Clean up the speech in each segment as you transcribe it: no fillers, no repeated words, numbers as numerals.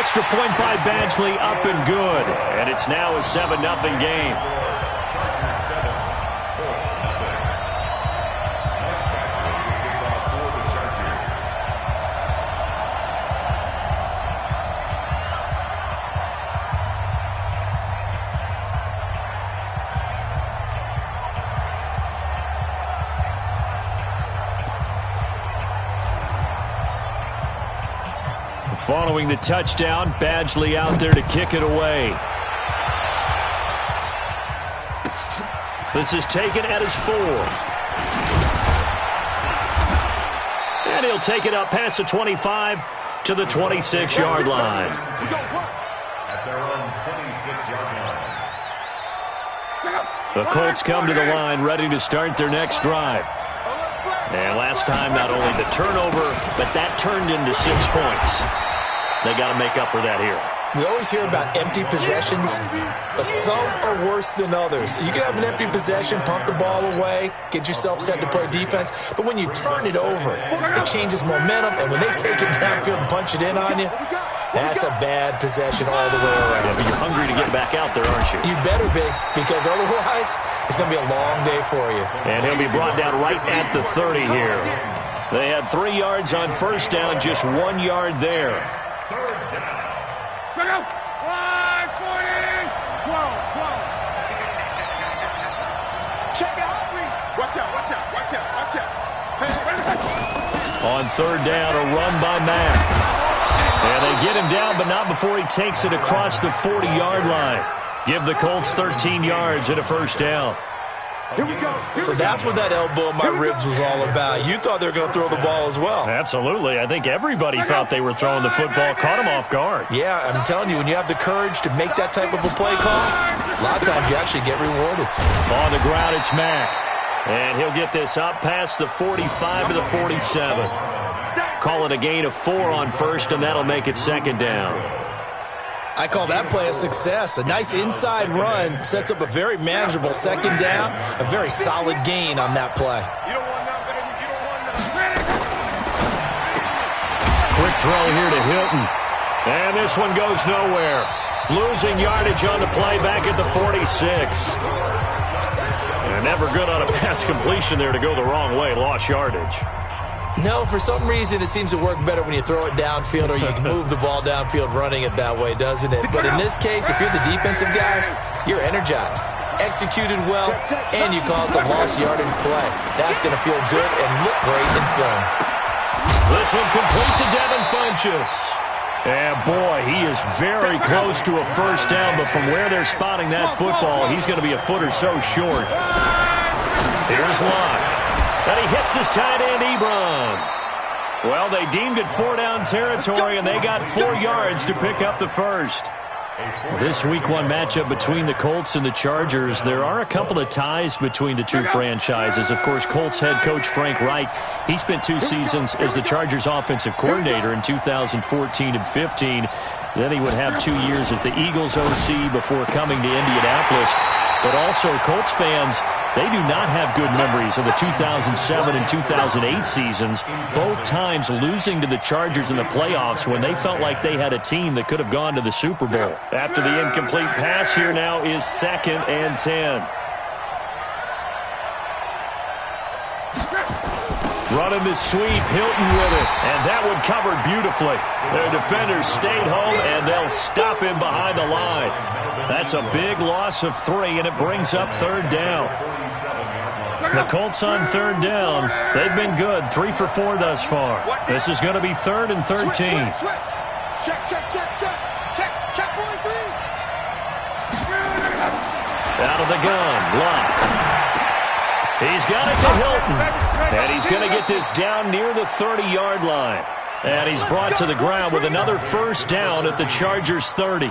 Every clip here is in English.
Extra point by Badgley, up and good. And it's now a 7-0 game. Following the touchdown, Badgley out there to kick it away. This is taken at his 4. And he'll take it up past the 25 to the 26-yard line. At their own 26-yard line. The Colts come to the line ready to start their next drive. And last time, not only the turnover, but that turned into 6 points. They got to make up for that here. We always hear about empty possessions, but some are worse than others. You can have an empty possession, pump the ball away, get yourself set to play defense, but when you turn it over, it changes momentum, and when they take it downfield and punch it in on you, that's a bad possession all the way around. Yeah, but you're hungry to get back out there, aren't you? You better be, because otherwise it's going to be a long day for you. And he'll be brought down right at the 30 here. They had 3 yards on first down, just 1 yard there. Check out. 12. Check out. Watch out. On third down, a run by Mack. And they get him down, but not before he takes it across the 40-yard line. Give the Colts 13 yards and a first down. Here we go. So that's what that elbow in my ribs was all about. You thought they were going to throw the ball as well. Absolutely. I think everybody thought they were throwing the football, caught him off guard. Yeah, I'm telling you, when you have the courage to make that type of a play call, a lot of times you actually get rewarded. On the ground, it's Mack. And he'll get this up past the 45 to the 47. Call it a gain of 4 on first, and that'll make it second down. I call that play a success. A nice inside run sets up a very manageable second down, a very solid gain on that play. Quick throw here to Hilton. And this one goes nowhere. Losing yardage on the play back at the 46. And never good on a pass completion there to go the wrong way. Lost yardage. No, for some reason it seems to work better when you throw it downfield or you can move the ball downfield running it that way, doesn't it? But in this case, if you're the defensive guys, you're energized, executed well, and you caused a lost yardage play. That's going to feel good and look great in film. This one complete to Devin Funchess. And boy, he is very close to a first down, but from where they're spotting that football, he's going to be a foot or so short. Here's Locke. And he hits his tight end, Ebron. Well, they deemed it 4-down territory, and they got 4 yards to pick up the first. This Week 1 matchup between the Colts and the Chargers, there are a couple of ties between the two franchises. Of course, Colts head coach Frank Reich, he spent 2 seasons as the Chargers offensive coordinator in 2014 and 15. Then he would have 2 years as the Eagles OC before coming to Indianapolis. But also, Colts fans, they do not have good memories of the 2007 and 2008 seasons, both times losing to the Chargers in the playoffs when they felt like they had a team that could have gone to the Super Bowl. After the incomplete pass, here now is 2nd and 10. Running the sweep, Hilton with it, and that one covered beautifully. Their defenders stayed home, and they'll stop him behind the line. That's a big loss of 3, and it brings up third down. The Colts on third down, they've been good, 3 for 4 thus far. This is going to be 3rd and 13. Check, 43. Out of the gun, Locke. He's got it to Hilton, and he's going to get this down near the 30-yard line. And he's brought to the ground with another first down at the Chargers' 30.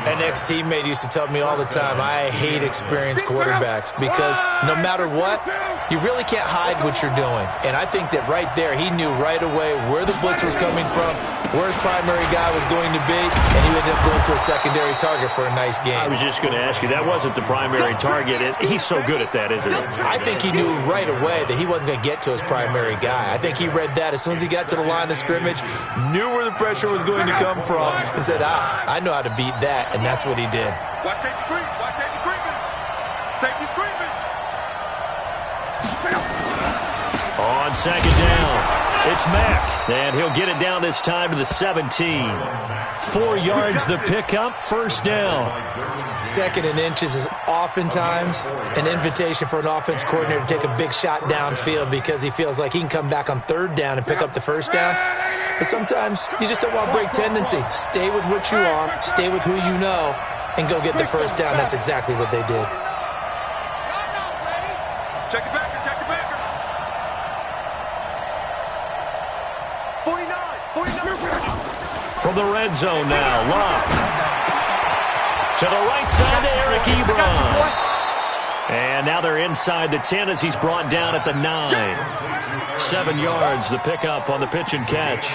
An ex-teammate used to tell me all the time, I hate experienced quarterbacks because no matter what, You really can't hide what you're doing. And I think that right there, he knew right away where the blitz was coming from, where his primary guy was going to be, and he ended up going to a secondary target for a nice game. I was just going to ask you, that wasn't the primary target. He's so good at that, isn't he? I think he knew right away that he wasn't going to get to his primary guy. I think he read that as soon as he got to the line of scrimmage, knew where the pressure was going to come from, and said, I know how to beat that, and that's what he did. Watch safety creep. Watch safety creeping. Safety's creeping. On second down, it's Mack, and he'll get it down this time to the 17. 4 yards the pickup, first down. Second and inches is oftentimes an invitation for an offense coordinator to take a big shot downfield because he feels like he can come back on third down and pick up the first down. But sometimes you just don't want to break tendency. Stay with what you are, stay with who you know, and go get the first down. That's exactly what they did. Check the backer. Check the backer. 49. From the red zone now, Love. To the right side to Eric Ebron. And now they're inside the 10 as he's brought down at the 9. 7 yards, the pickup on the pitch and catch.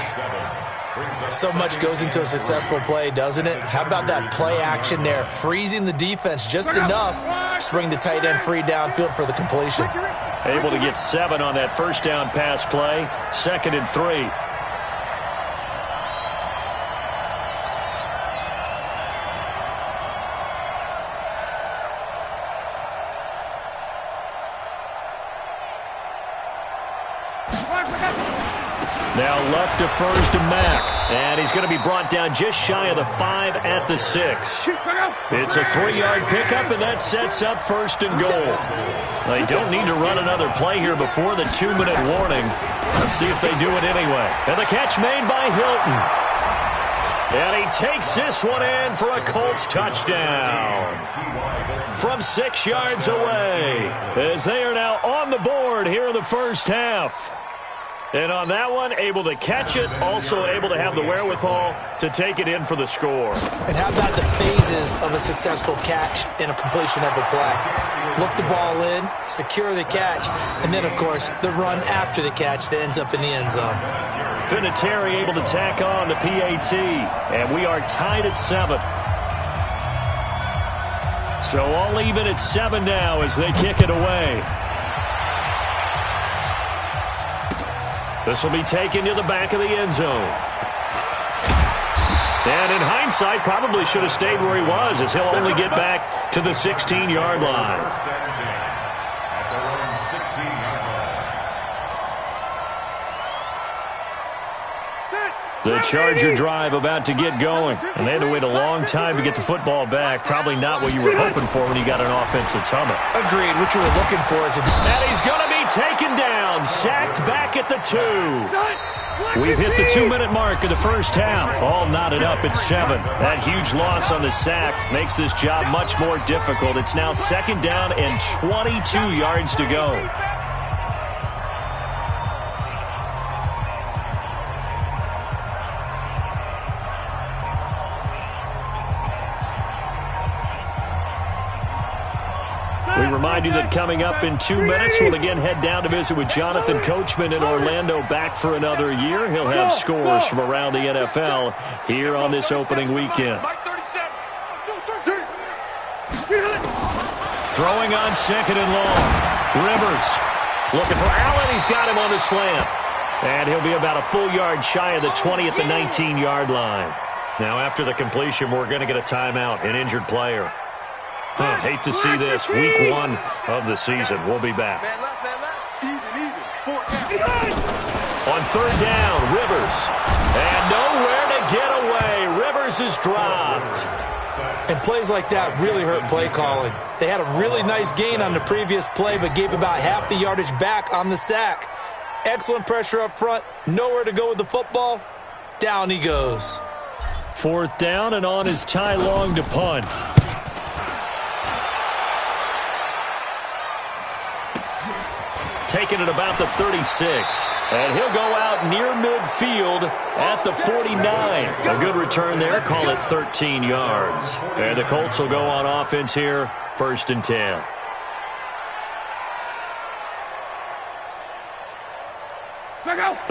So much goes into a successful play, doesn't it? How about that play action there, freezing the defense just enough to bring the tight end free downfield for the completion. Able to get 7 on that first down pass play, 2nd and 3. Now Luck defers to Mack, and he's going to be brought down just shy of the 5 at the 6. It's a 3-yard pickup, and that sets up 1st and goal. They don't need to run another play here before the 2-minute warning. Let's see if they do it anyway. And the catch made by Hilton. And he takes this one in for a Colts touchdown. From 6 yards away, as they are now on the board here in the first half. And on that one, able to catch it, also able to have the wherewithal to take it in for the score. And how about the phases of a successful catch and a completion of a play? Look the ball in, secure the catch, and then, of course, the run after the catch that ends up in the end zone. Vinatieri able to tack on the PAT, and we are tied at 7. So all even at 7 now as they kick it away. This will be taken to the back of the end zone. And in hindsight, probably should have stayed where he was, as he'll only get back to the 16-yard line. The Charger drive about to get going. And they had to wait a long time to get the football back. Probably not what you were hoping for when you got an offense that's humming. Agreed. What you were looking for is... And he's going to be taken down. Sacked back at the 2. We've hit the 2-minute mark of the first half. All knotted up at 7. That huge loss on the sack makes this job much more difficult. It's now 2nd down and 22 yards to go. We remind you that coming up in 2 minutes, we'll again head down to visit with Jonathan Coachman in Orlando, back for another year. He'll have scores from around the NFL here on this opening weekend. Throwing on 2nd and long. Rivers looking for Allen. He's got him on the slant. And he'll be about a full yard shy of the 20 at the 19-yard line. Now, after the completion, we're going to get a timeout, an injured player. Hate to see this. Week 1 of the season. We'll be back. On 3rd down, Rivers. And nowhere to get away. Rivers is dropped. And plays like that really hurt play calling. They had a really nice gain on the previous play, but gave about half the yardage back on the sack. Excellent pressure up front. Nowhere to go with the football. Down he goes. 4th down, and on is Ty Long to punt. Taking it about the 36. And he'll go out near midfield at the 49. A good return there. Call it 13 yards. And the Colts will go on offense here. 1st and 10.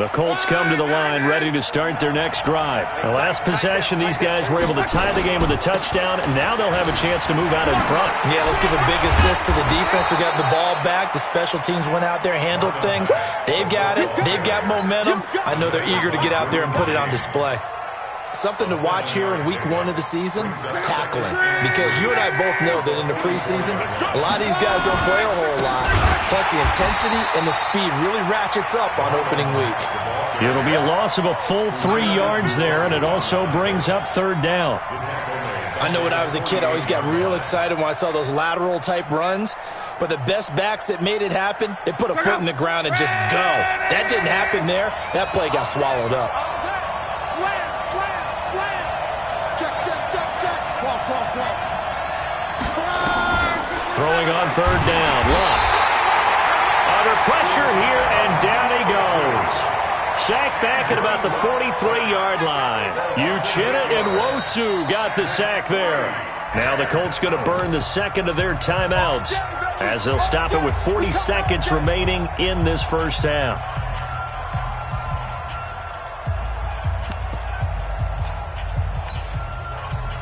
The Colts come to the line ready to start their next drive. The last possession, these guys were able to tie the game with a touchdown, and now they'll have a chance to move out in front. Yeah, let's give a big assist to the defense who got the ball back. The special teams went out there, handled things. They've got it. They've got momentum. I know they're eager to get out there and put it on display. Something to watch here in week 1 of the season, tackling. Because you and I both know that in the preseason, a lot of these guys don't play a whole lot. Plus, the intensity and the speed really ratchets up on opening week. It'll be a loss of a full 3 yards there, and it also brings up 3rd down. I know when I was a kid, I always got real excited when I saw those lateral-type runs. But the best backs that made it happen, they put a foot in the ground and just go. That didn't happen there. That play got swallowed up. Throwing on 3rd down. Luck. Under pressure here, and down he goes. Sacked back at about the 43-yard line. Uchenna and Nwosu got the sack there. Now the Colts going to burn the second of their timeouts as they'll stop it with 40 seconds remaining in this first half.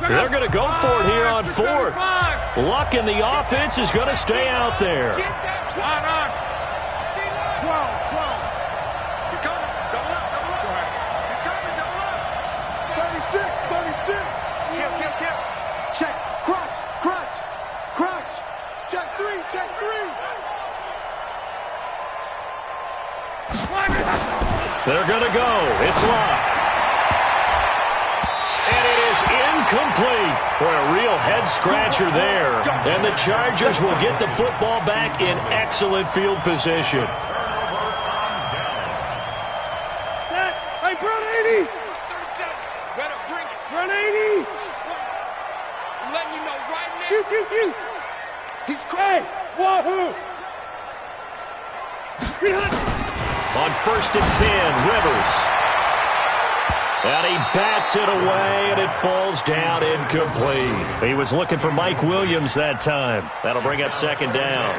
They're going to go for it here on 4th. Luck in the offense is going to stay out there. He's coming. Double up. He's coming. Double up. 36. Kill. Check. Crutch. Check 3. They're going to go. It's Luck. And it is incomplete. Boy, a real head-scratcher there. And the Chargers will get the football back in excellent field position. Hey, run 80. 37. Better bring it. Run 80. I'm letting you know right now. He's crazy. Wahoo. On 1st and 10, Rivers. And he bats it away, and it falls down incomplete. He was looking for Mike Williams that time. That'll bring up 2nd down.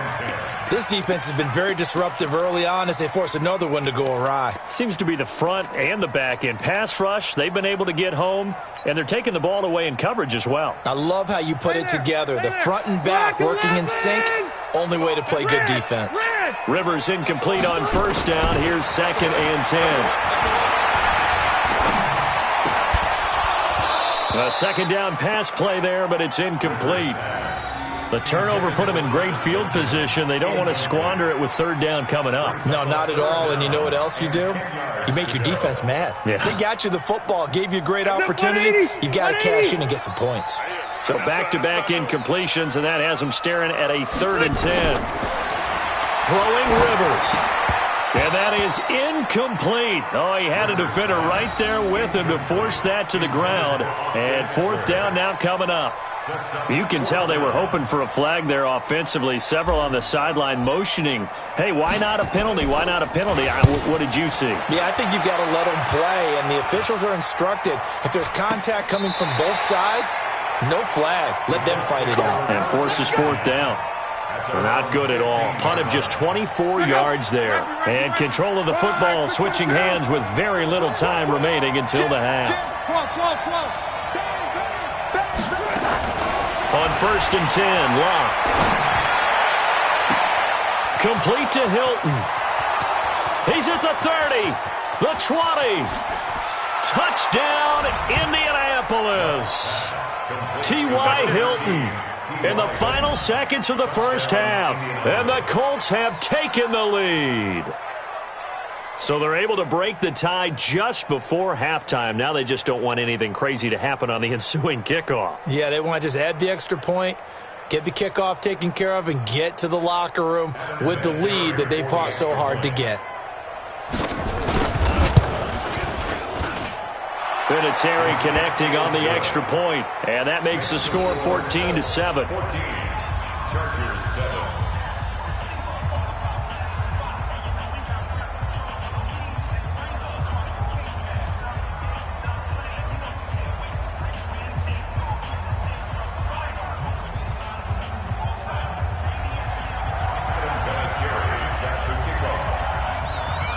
This defense has been very disruptive early on as they force another one to go awry. Seems to be the front and the back end. Pass rush, they've been able to get home, and they're taking the ball away in coverage as well. I love how you put it together. The front and back working in sync. Only way to play good defense. Rivers incomplete on 1st down. Here's 2nd and 10. A 2nd down pass play there, but it's incomplete. The turnover put them in great field position. They don't want to squander it with 3rd down coming up. No, not at all. And you know what else you do? You make your defense mad. Yeah. They got you the football, gave you a great opportunity. You got to cash in and get some points. So back-to-back incompletions, and that has them staring at a 3rd and 10. Throwing Rivers. And that is incomplete. Oh, he had a defender right there with him to force that to the ground. And 4th down now coming up. You can tell they were hoping for a flag there offensively. Several on the sideline motioning. Hey, why not a penalty? Why not a penalty? What did you see? Yeah, I think you've got to let them play. And the officials are instructed, if there's contact coming from both sides, no flag. Let them fight it out. And forces 4th down. Not good at all. Punt of just 24 yards there. And control of the football switching hands with very little time remaining until the half. On 1st and 10, Locke. Complete to Hilton. He's at the 30, the 20. Touchdown, Indianapolis. T.Y. Hilton. In the final seconds of the first half, and the Colts have taken the lead. So they're able to break the tie just before halftime. Now they just don't want anything crazy to happen on the ensuing kickoff. Yeah, they want to just add the extra point, get the kickoff taken care of, and get to the locker room with the lead that they fought so hard to get. Vinatieri connecting on the extra point, and that makes the score 14-7. Chargers 7.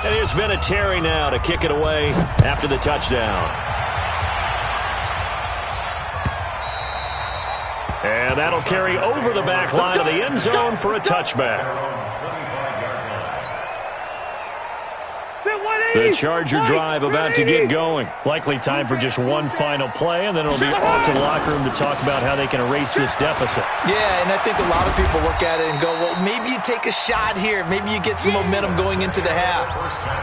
And has been a Terry now to kick it away after the touchdown. And that'll carry over the back line of the end zone for a touchback. The Charger drive about to get going. Likely time for just one final play, and then it'll be off to the locker room to talk about how they can erase this deficit. Yeah, and I think a lot of people look at it and go, well, maybe you take a shot here. Maybe you get some momentum going into the half.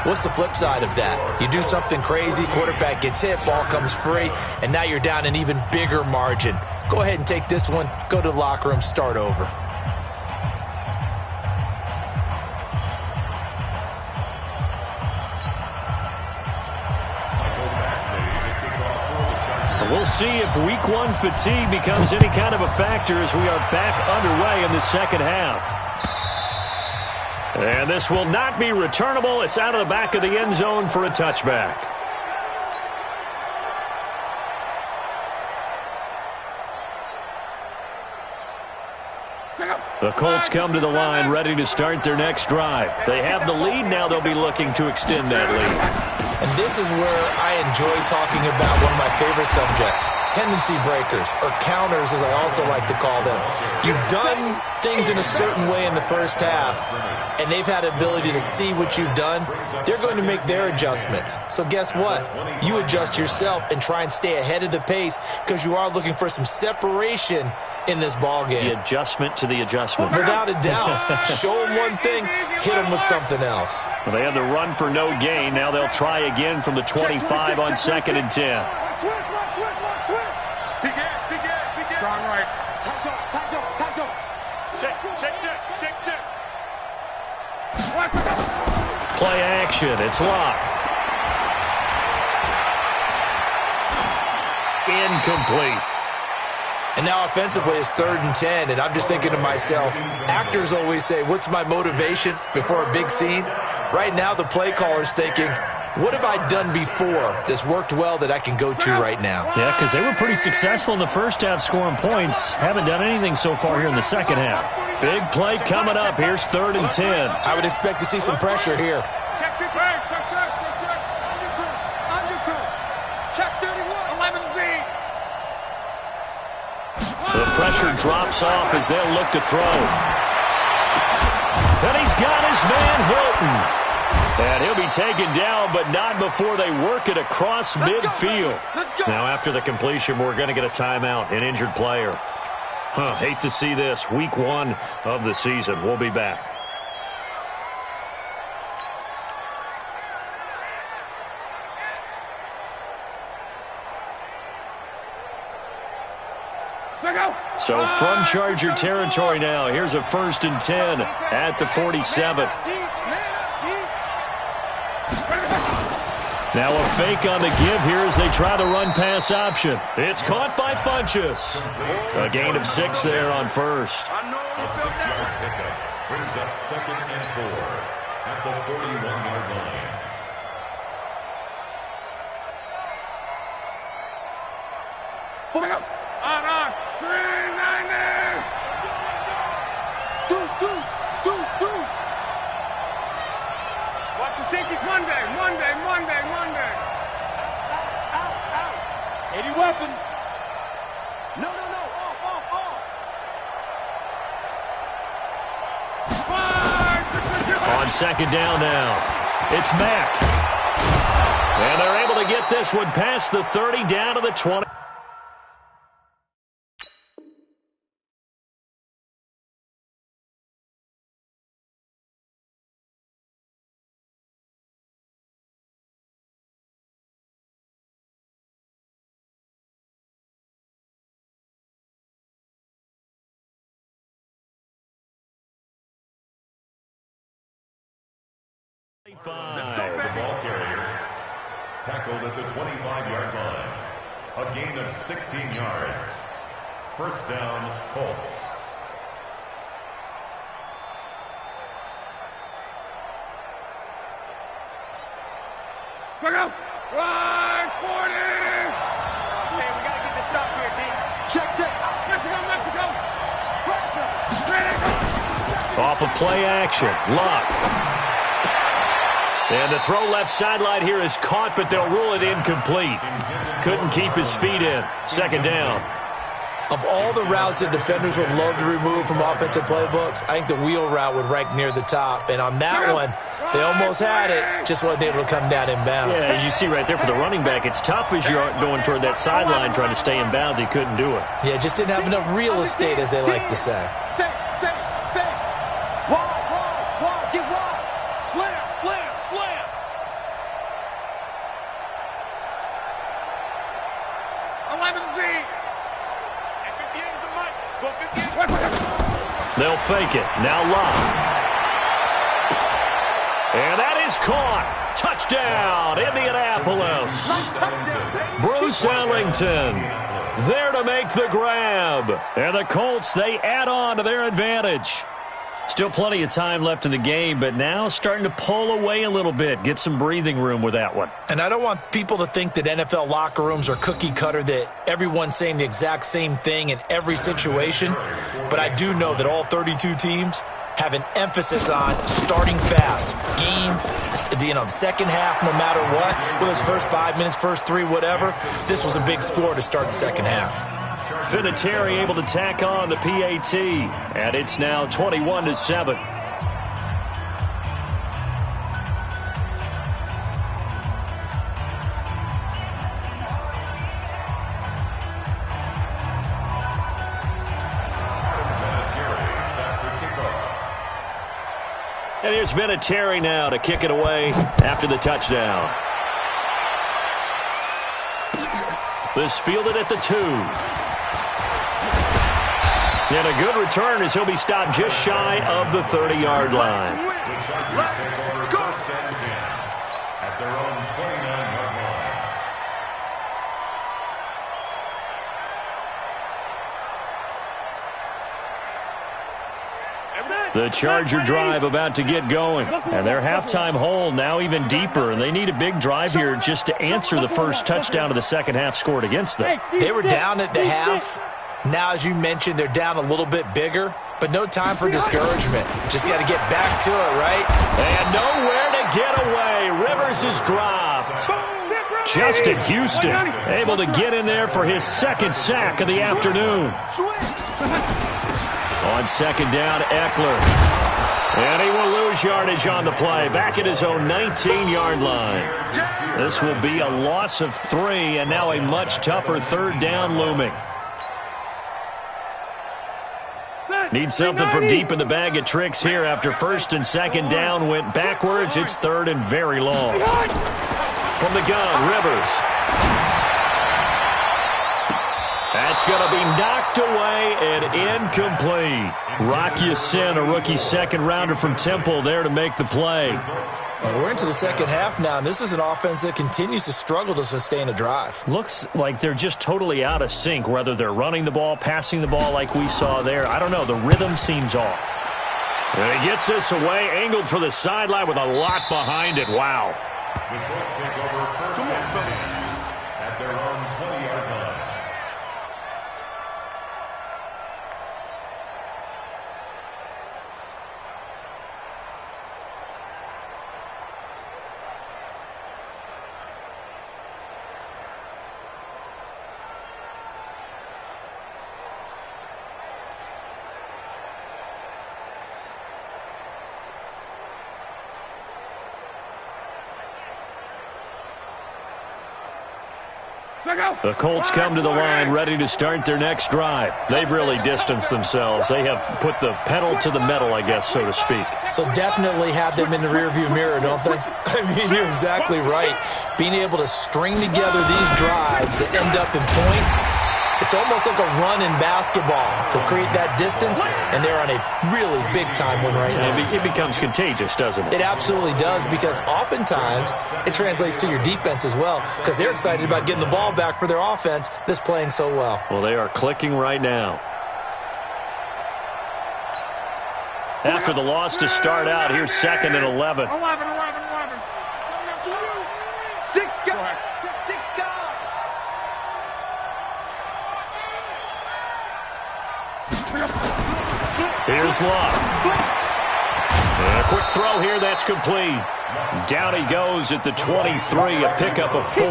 What's the flip side of that? You do something crazy, quarterback gets hit, ball comes free, and now you're down an even bigger margin. Go ahead and take this one, go to the locker room, start over. We'll see if week one fatigue becomes any kind of a factor as we are back underway in the second half. And this will not be returnable. It's out of the back of the end zone for a touchback. The Colts come to the line ready to start their next drive. They have the lead now. They'll be looking to extend that lead. And this is where I enjoy talking about one of my favorite subjects, tendency breakers, or counters as I also like to call them. You've done things in a certain way in the first half, and they've had the ability to see what you've done. They're going to make their adjustments. So guess what? You adjust yourself and try and stay ahead of the pace because you are looking for some separation in this ball game. The adjustment to the adjustment. Without a doubt. Show them one thing, hit them with something else. Well, they had the run for no gain. Now they'll try again from the 25 on 2nd and 10. Strong right. Check. Play action. It's locked. Incomplete. And now offensively it's 3rd and 10, and I'm just thinking to myself, actors always say, what's my motivation before a big scene? Right now the play caller's thinking, what have I done before that's worked well that I can go to right now? Yeah, because they were pretty successful in the first half scoring points. Haven't done anything so far here in the second half. Big play coming up. Here's 3rd and 10. I would expect to see some pressure here. Check 31. 11 feet. The pressure drops off as they'll look to throw. And he's got his man Hilton. And he'll be taken down, but not before they work it across midfield. Now, after the completion, we're going to get a timeout, an injured player. Hate to see this. Week one of the season. We'll be back. So from Charger territory now, here's a 1st and 10 at the 47. Now a fake on the give here as they try the run-pass option. It's caught by Funchess. A gain of 6 there on first. A 6-yard pickup brings up 2nd and 4 at the 41-yard line. On. 390. Deuce. Watch the safety. Monday. Out. 80 weapon. No. Off. On 2nd down now, it's Mack. And they're able to get this one past the 30 down to the 20. The ball carrier tackled at the 25-yard line. A gain of 16 yards. 1st down, Colts. Right, 40. Hey, we got to get this stop here, D. Check. Mexico. Off of play action. Luck. And the throw left sideline here is caught, but they'll rule it incomplete. Couldn't keep his feet in. Second down. Of all the routes that defenders would love to remove from offensive playbooks, I think the wheel route would rank near the top. And on that one, they almost had it, just wasn't able to come down in bounds. Yeah, as you see right there for the running back, it's tough as you're going toward that sideline trying to stay in bounds. He couldn't do it. Yeah, just didn't have enough real estate, as they like to say. Say. Wide, get wide. Slam. They'll fake it. Now Love. And that is caught. Touchdown, Indianapolis. Bruce Ellington there to make the grab. And the Colts, they add on to their advantage. Still plenty of time left in the game, but now starting to pull away a little bit. Get some breathing room with that one. And I don't want people to think that NFL locker rooms are cookie cutter, that everyone's saying the exact same thing in every situation. But I do know that all 32 teams have an emphasis on starting fast. The second half, no matter what, whether it's first 5 minutes, first 3, whatever, this was a big score to start the second half. Vinatieri able to tack on the PAT, and it's now 21-7. And here's Vinatieri now to kick it away after the touchdown. This fielded at the 2. And a good return as he'll be stopped just shy of the 30-yard line. At their own 29-yard line. The Charger drive about to get going. And their halftime hole now even deeper. And they need a big drive here just to answer the first touchdown of the second half scored against them. They were down at the half. Now, as you mentioned, they're down a little bit bigger, but no time for discouragement. Just got to get back to it, right? And nowhere to get away. Rivers is dropped. Justin Houston able to get in there for his second sack of the afternoon. On second down, Eckler. And he will lose yardage on the play. Back at his own 19-yard line. This will be a loss of 3, and now a much tougher third down looming. Need something from deep in the bag of tricks here after first and second down went backwards. It's third and very long. From the gun, Rivers. That's going to be knocked away and incomplete. Rock Ya-Sin, a rookie second-rounder from Temple, there to make the play. And we're into the second half now, and this is an offense that continues to struggle to sustain a drive. Looks like they're just totally out of sync, whether they're running the ball, passing the ball like we saw there. I don't know. The rhythm seems off. And he gets this away, angled for the sideline with a lot behind it. Wow. The Colts take over first and 10 at their own 20-yard line. The Colts come to the line ready to start their next drive. They've really distanced themselves. They have put the pedal to the metal, I guess, so to speak. So definitely have them in the rearview mirror, don't they? I mean, you're exactly right. Being able to string together these drives that end up in points, it's almost like a run in basketball to create that distance, and they're on a really big-time one right now. It becomes contagious, doesn't it? It absolutely does, because oftentimes it translates to your defense as well, because they're excited about getting the ball back for their offense that's playing so well. Well, they are clicking right now. After the loss to start out, here's second and 11. 11. 6 guys. Here's Love. And a quick throw here, that's complete. Down he goes at the 23, a pickup of 4.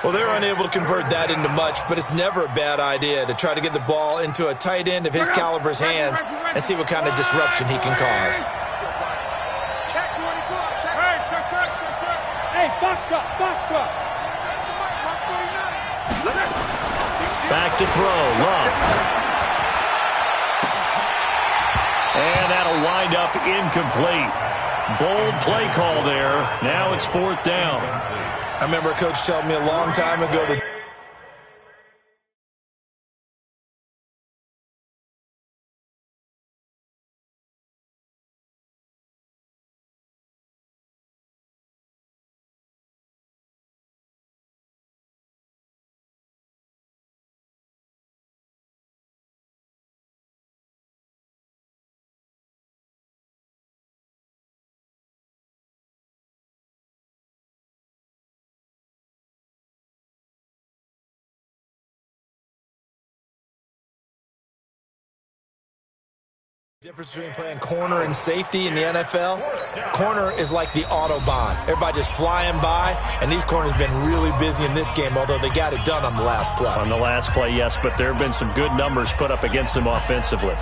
Well, they're unable to convert that into much, but it's never a bad idea to try to get the ball into a tight end of his caliber's hands and see what kind of disruption he can cause. Hey, box truck. Back to throw, Love. And that'll wind up incomplete. Bold play call there. Now it's 4th down. I remember a coach telling me a long time ago that difference between playing corner and safety in the NFL. Corner is like the Autobahn. Everybody just flying by, and these corners have been really busy in this game, although they got it done on the last play. On the last play, yes, but there have been some good numbers put up against them offensively.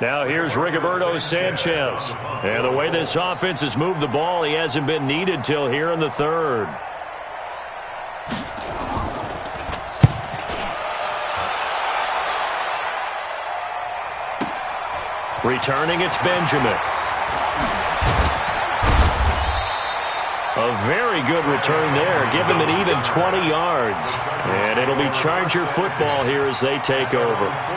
Now here's Rigoberto Sanchez. And the way this offense has moved the ball, he hasn't been needed till here in the 3rd. Returning, it's Benjamin. A very good return there. Give him an even 20 yards. And it'll be Charger football here as they take over.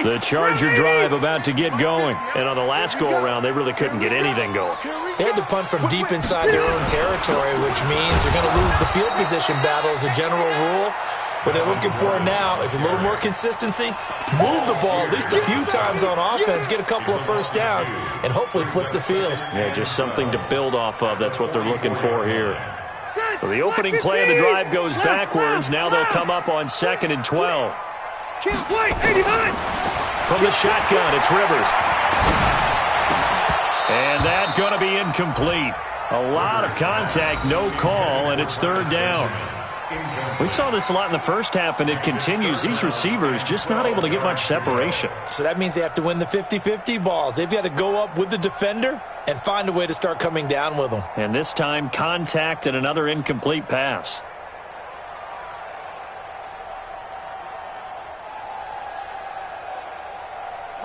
The Charger drive about to get going. And on the last go-around, they really couldn't get anything going. They had to punt from deep inside their own territory, which means they're going to lose the field position battle as a general rule. What they're looking for now is a little more consistency, move the ball at least a few times on offense, get a couple of first downs, and hopefully flip the field. Yeah, just something to build off of. That's what they're looking for here. So the opening play of the drive goes backwards. Now they'll come up on 2nd and 12. From the shotgun, it's Rivers. And that's going to be incomplete. A lot of contact, no call, and it's 3rd down. We saw this a lot in the first half, and it continues. These receivers just not able to get much separation. So that means they have to win the 50-50 balls. They've got to go up with the defender and find a way to start coming down with them. And this time, contact and another incomplete pass.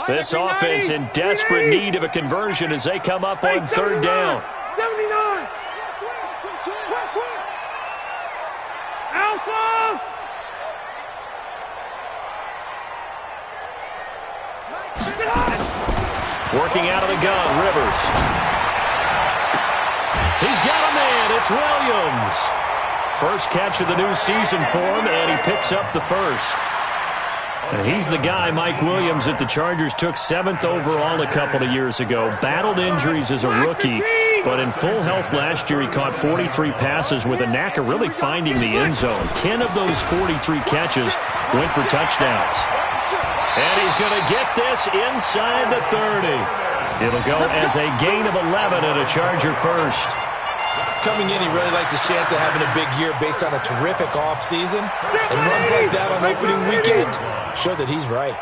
This offense in desperate need of a conversion as they come up on third down. 79. Alpha. Working out of the gun, Rivers. He's got a man. It's Williams. First catch of the new season for him, and he picks up the first. And he's the guy, Mike Williams, that the Chargers took 7th overall a couple of years ago. Battled injuries as a rookie, but in full health last year, he caught 43 passes with a knack of really finding the end zone. 10 of those 43 catches went for touchdowns. And he's going to get this inside the 30. It'll go as a gain of 11 and a Charger first. Coming in, he really liked his chance of having a big year based on a terrific offseason. And runs like that on opening weekend show that he's right.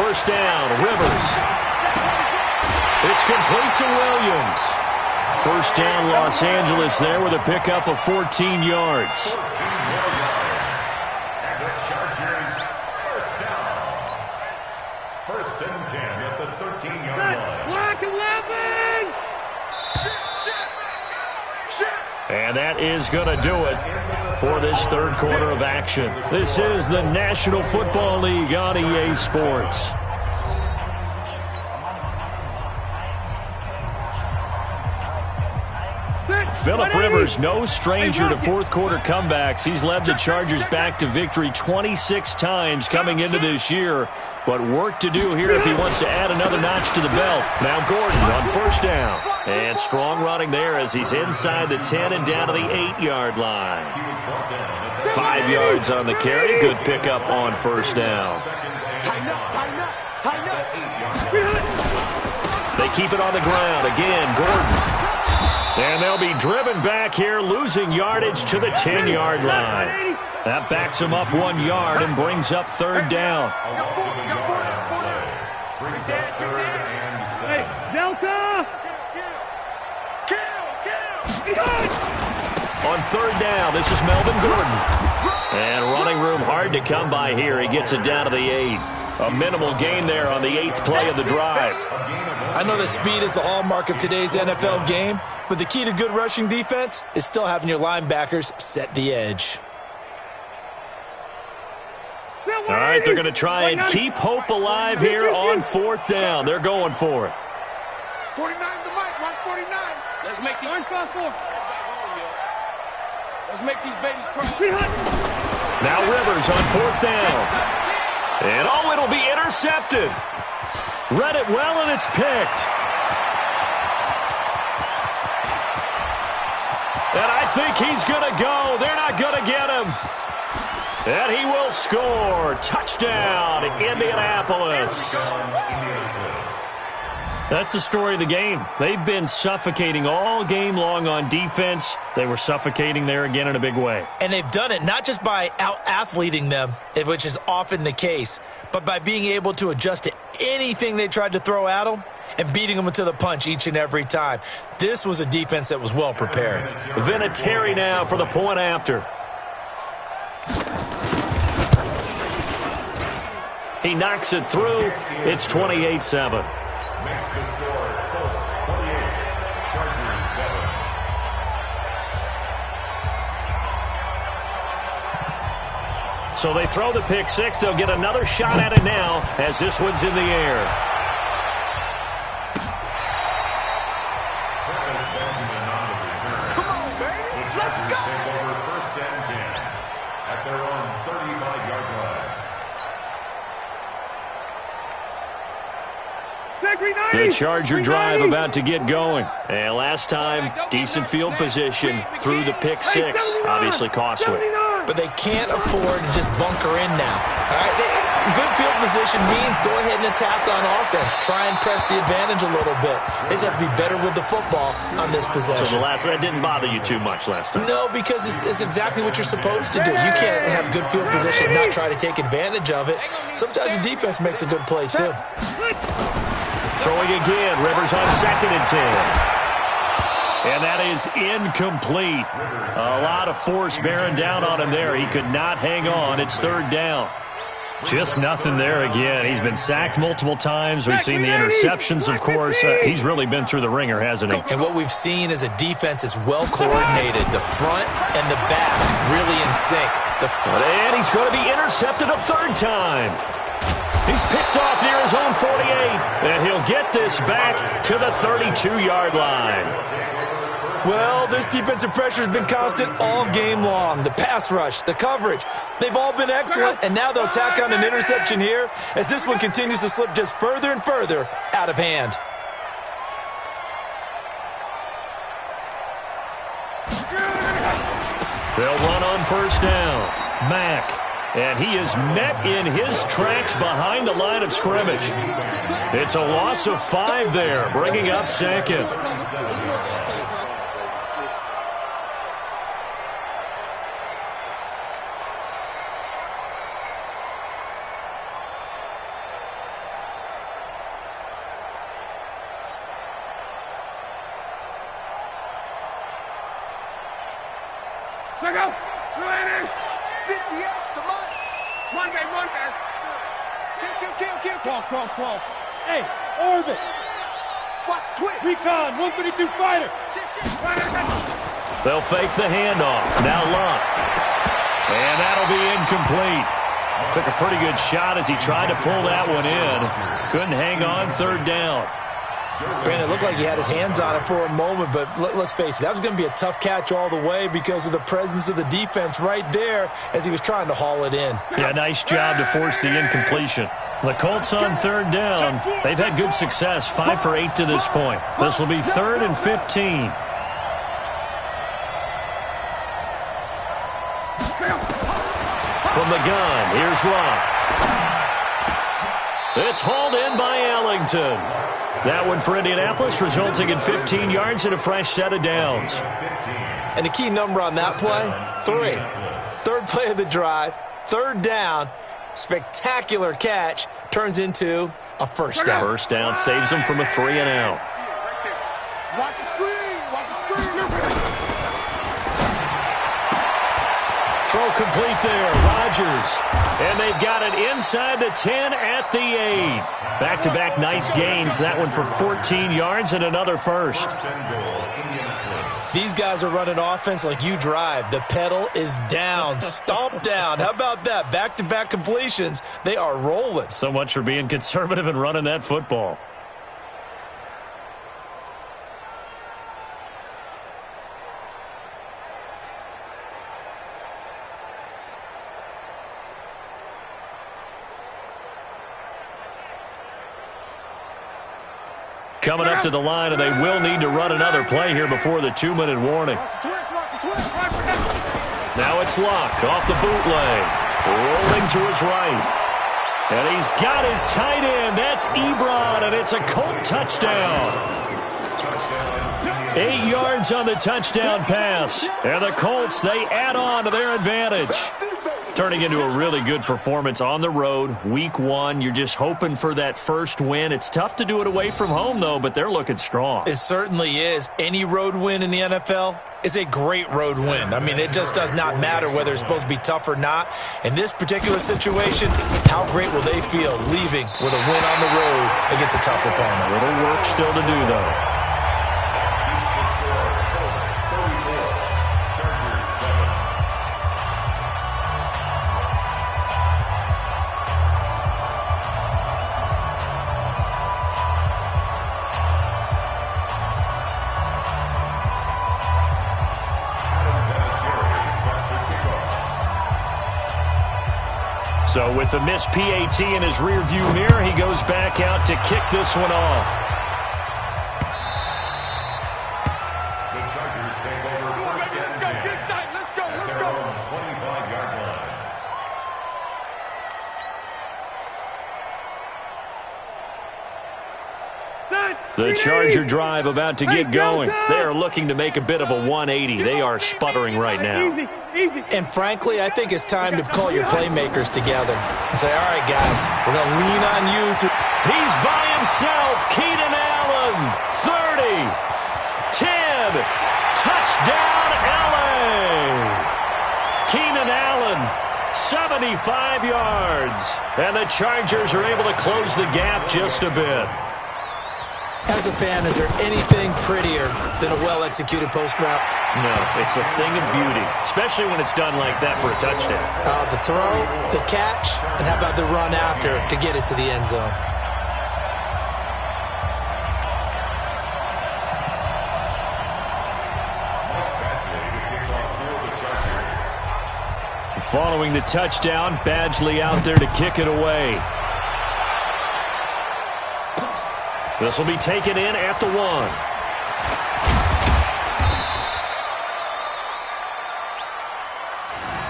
First down, Rivers. It's complete to Williams. First down, Los Angeles there with a pickup of 14 yards. First and 10 at the 13-yard line. Black 11. And that is going to do it for this third quarter of action. This is the National Football League on EA Sports. Phillip Rivers, no stranger to fourth quarter comebacks. He's led the Chargers back to victory 26 times coming into this year. But work to do here if he wants to add another notch to the belt. Now Gordon on first down. And strong running there as he's inside the 10 and down to the 8-yard line. 5 yards on the carry. Good pickup on first down. They keep it on the ground. Again, Gordon. And they'll be driven back here, losing yardage to the 10-yard line. That backs him up 1 yard and brings up third down. Delta. On third down, this is Melvin Gordon. And running room hard to come by here. He gets it down to the 8. A minimal gain there on the 8th play of the drive. I know that speed is the hallmark of today's NFL game, but the key to good rushing defense is still having your linebackers set the edge. All right, they're going to try and keep hope alive here on fourth down. They're going for it. 49's the mic. Watch 49. Let's make it. Let's make these babies cry. Now Rivers on fourth down. And oh, it'll be intercepted. Read it well, and it's picked. And I think he's going to go. They're not going to get him. And he will score. Touchdown, Indianapolis. That's the story of the game. They've been suffocating all game long on defense. They were suffocating there again in a big way. And they've done it not just by out-athleting them, which is often the case, but by being able to adjust to anything they tried to throw at them and beating them to the punch each and every time. This was a defense that was well prepared. Vinatieri now for the point after. He knocks it through. It's 28-7. Makes the score Colts 28, Chargers 7. So they throw the pick six. They'll get another shot at it now as this one's in the air. Come on, baby. Let's go. Take over first and 10 at their own 35-yard line. The Charger drive about to get going. And last time, decent field position through the pick six. Obviously costly. But they can't afford to just bunker in now. All right, good field position means go ahead and attack on offense. Try and press the advantage a little bit. They just have to be better with the football on this possession. So the last one didn't bother you too much last time? No, because it's exactly what you're supposed to do. You can't have good field position and not try to take advantage of it. Sometimes the defense makes a good play, too. Throwing again. Rivers on second and 10. And that is incomplete. A lot of force bearing down on him there. He could not hang on. It's third down. Just nothing there again. He's been sacked multiple times. We've seen the interceptions, of course. He's really been through the ringer, hasn't he? And what we've seen is a defense that's well coordinated. The front and the back really in sync. And he's going to be intercepted a third time. He's picked off near his own 48. And he'll get this back to the 32-yard line. Well, this defensive pressure has been constant all game long. The pass rush, the coverage, they've all been excellent. And now they'll tack on an interception here as this one continues to slip just further and further out of hand. They'll run on first down. Mack. And he is met in his tracks behind the line of scrimmage. It's a loss of 5 there, bringing up second. Check out! Ready! 58, come on! One guy! Kill! Crawl! Hey, orbit! Watch, twitch! Recon, 132 fighter! They'll fake the handoff. Now Luck. And that'll be incomplete. Took a pretty good shot as he tried to pull that one in. Couldn't hang on third down. Brandon, it looked like he had his hands on it for a moment, but let's face it, that was going to be a tough catch all the way because of the presence of the defense right there as he was trying to haul it in. Yeah, nice job to force the incompletion. The Colts on third down. They've had good success, 5 for 8 to this point. This will be 3rd and 15. From the gun, here's Luck. It's hauled in by Ellington. That one for Indianapolis, resulting in 15 yards and a fresh set of downs. And the key number on that play, 3. Third play of the drive, third down, spectacular catch, turns into a first down. First down saves them from a 3 and out. Watch the screen! Throw complete there, Rodgers. And they've got it inside the 10 at the 8. Back-to-back nice gains. That one for 14 yards and another first. These guys are running offense like you drive. The pedal is down, stomp down. How about that? Back-to-back completions. They are rolling. So much for being conservative and running that football. Coming up to the line, and they will need to run another play here before the 2-minute warning. Now it's Luck off the bootleg. Rolling to his right. And he's got his tight end. That's Ebron, and it's a Colt touchdown. 8 yards on the touchdown pass. And the Colts, they add on to their advantage. Turning into a really good performance on the road. Week 1, you're just hoping for that first win. It's tough to do it away from home, though, but they're looking strong. It certainly is. Any road win in the NFL is a great road win. I mean, it just does not matter whether it's supposed to be tough or not. In this particular situation, how great will they feel leaving with a win on the road against a tough opponent? Little work still to do, though. So with the missed PAT in his rearview mirror, he goes back out to kick this one off. The Chargers take over first and 10. Let's go! At their own 25-yard line. The Charger drive about to get going. They are looking to make a bit of a 180. They are sputtering right now. And frankly, I think it's time to call your playmakers together and say, all right, guys, we're going to lean on you. He's by himself. Keenan Allen, 30, 10, touchdown, L.A. Keenan Allen, 7 75 yards. And the Chargers are able to close the gap just a bit. As a fan, is there anything prettier than a well-executed post route? No, it's a thing of beauty, especially when it's done like that for a touchdown. The throw, the catch, and how about the run after to get it to the end zone? Following the touchdown, Badgley out there to kick it away. This will be taken in at the 1.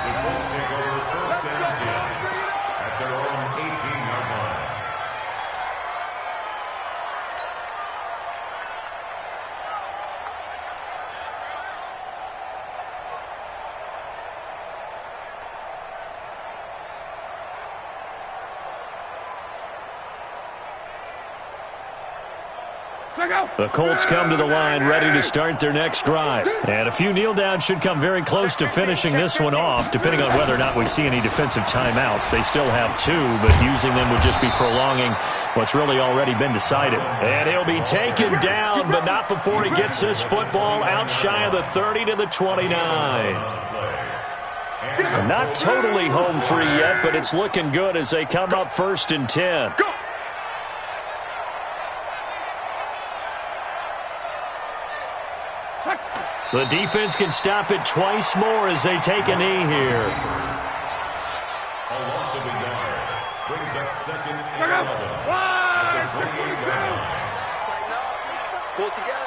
The Colts take over first and 10 at their own 18-yard line. The Colts come to the line ready to start their next drive. And a few kneel downs should come very close to finishing this one off, depending on whether or not we see any defensive timeouts. They still have 2, but using them would just be prolonging what's really already been decided. And he'll be taken down, but not before he gets this football out shy of the 30 to the 29. Not totally home free yet, but it's looking good as they come up 1st and 10. The defense can stop it twice more as they take a knee here. A loss of a yard brings up 2nd and 11 at the 28-yard line. Pull together.